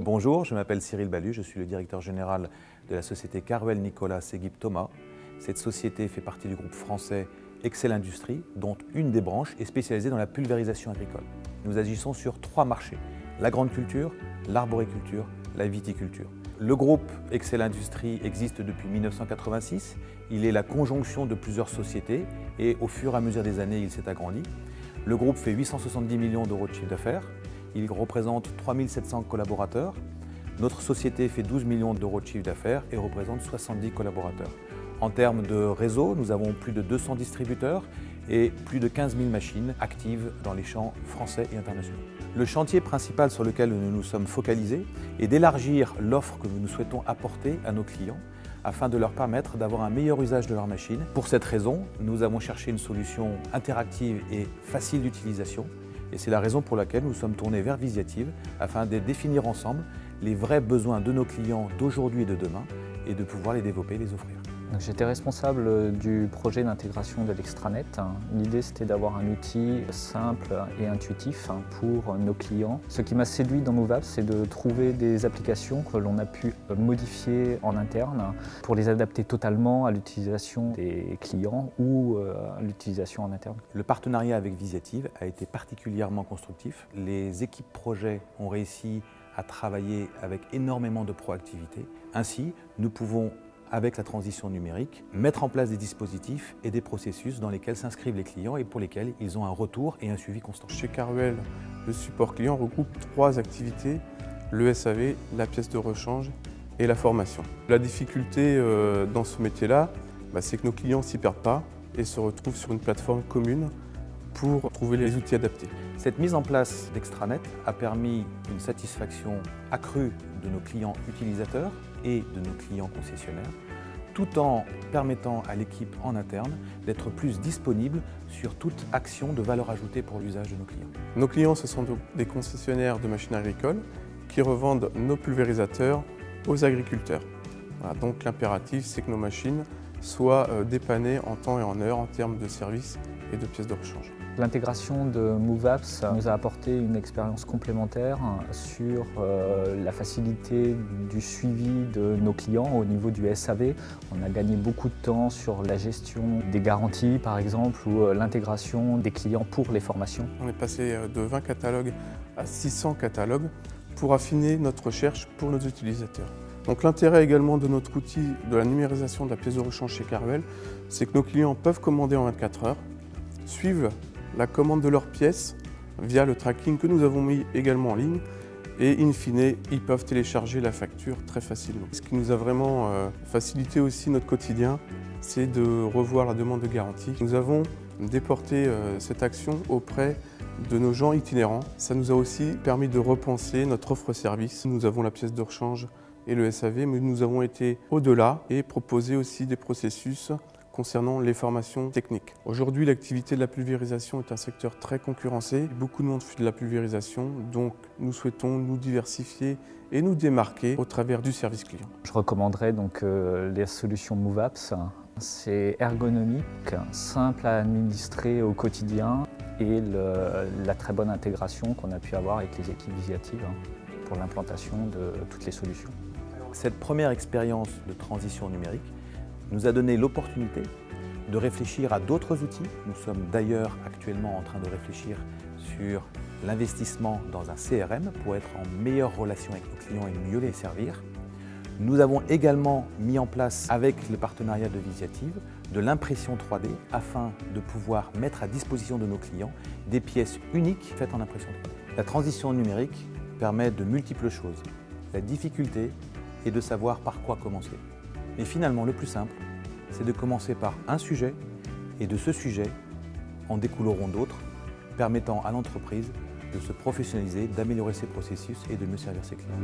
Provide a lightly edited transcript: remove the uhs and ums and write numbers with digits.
Bonjour, je m'appelle Cyril Ballu, je suis le directeur général de la société Caruel Nicolas Seguib Thomas. Cette société fait partie du groupe français Excel Industries, dont une des branches est spécialisée dans la pulvérisation agricole. Nous agissons sur 3 marchés, la grande culture, l'arboriculture, la viticulture. Le groupe Excel Industries existe depuis 1986. Il est la conjonction de plusieurs sociétés et au fur et à mesure des années, il s'est agrandi. Le groupe fait 870 millions d'euros de chiffre d'affaires. Il représente 3700 collaborateurs. Notre société fait 12 millions d'euros de chiffre d'affaires et représente 70 collaborateurs. En termes de réseau, nous avons plus de 200 distributeurs et plus de 15 000 machines actives dans les champs français et internationaux. Le chantier principal sur lequel nous nous sommes focalisés est d'élargir l'offre que nous souhaitons apporter à nos clients afin de leur permettre d'avoir un meilleur usage de leurs machines. Pour cette raison, nous avons cherché une solution interactive et facile d'utilisation. Et c'est la raison pour laquelle nous sommes tournés vers Visiative afin de définir ensemble les vrais besoins de nos clients d'aujourd'hui et de demain et de pouvoir les développer et les offrir. J'étais responsable du projet d'intégration de l'extranet. L'idée, c'était d'avoir un outil simple et intuitif pour nos clients. Ce qui m'a séduit dans MoveApps, c'est de trouver des applications que l'on a pu modifier en interne pour les adapter totalement à l'utilisation des clients ou à l'utilisation en interne. Le partenariat avec Visiative a été particulièrement constructif. Les équipes projets ont réussi à travailler avec énormément de proactivité. Ainsi, nous pouvons avec la transition numérique, mettre en place des dispositifs et des processus dans lesquels s'inscrivent les clients et pour lesquels ils ont un retour et un suivi constant. Chez Caruel, le support client regroupe 3 activités, le SAV, la pièce de rechange et la formation. La difficulté dans ce métier-là, c'est que nos clients ne s'y perdent pas et se retrouvent sur une plateforme commune pour trouver les outils adaptés. Cette mise en place d'Extranet a permis une satisfaction accrue de nos clients utilisateurs et de nos clients concessionnaires, tout en permettant à l'équipe en interne d'être plus disponible sur toute action de valeur ajoutée pour l'usage de nos clients. Nos clients, ce sont des concessionnaires de machines agricoles qui revendent nos pulvérisateurs aux agriculteurs. Voilà, donc l'impératif, c'est que nos machines soient dépannées en temps et en heure en termes de services et de pièces de rechange. L'intégration de MoveApps nous a apporté une expérience complémentaire sur la facilité du suivi de nos clients au niveau du SAV. On a gagné beaucoup de temps sur la gestion des garanties par exemple ou l'intégration des clients pour les formations. On est passé de 20 catalogues à 600 catalogues pour affiner notre recherche pour nos utilisateurs. Donc l'intérêt également de notre outil de la numérisation de la pièce de rechange chez Caruel, c'est que nos clients peuvent commander en 24 heures, suivent la commande de leurs pièces via le tracking que nous avons mis également en ligne et in fine, ils peuvent télécharger la facture très facilement. Ce qui nous a vraiment facilité aussi notre quotidien, c'est de revoir la demande de garantie. Nous avons déporté cette action auprès de nos gens itinérants. Ça nous a aussi permis de repenser notre offre service. Nous avons la pièce de rechange et le SAV, mais nous avons été au-delà et proposé aussi des processus concernant les formations techniques. Aujourd'hui, l'activité de la pulvérisation est un secteur très concurrencé. Beaucoup de monde fait de la pulvérisation, donc nous souhaitons nous diversifier et nous démarquer au travers du service client. Je recommanderais donc les solutions MoveApps. C'est ergonomique, simple à administrer au quotidien et la très bonne intégration qu'on a pu avoir avec les équipes Visiative pour l'implantation de toutes les solutions. Cette première expérience de transition numérique nous a donné l'opportunité de réfléchir à d'autres outils. Nous sommes d'ailleurs actuellement en train de réfléchir sur l'investissement dans un CRM pour être en meilleure relation avec nos clients et mieux les servir. Nous avons également mis en place avec le partenariat de Visiative de l'impression 3D afin de pouvoir mettre à disposition de nos clients des pièces uniques faites en impression 3D. La transition numérique permet de multiples choses. La difficulté est de savoir par quoi commencer. Mais finalement, le plus simple, c'est de commencer par un sujet et de ce sujet en découleront d'autres, permettant à l'entreprise de se professionnaliser, d'améliorer ses processus et de mieux servir ses clients.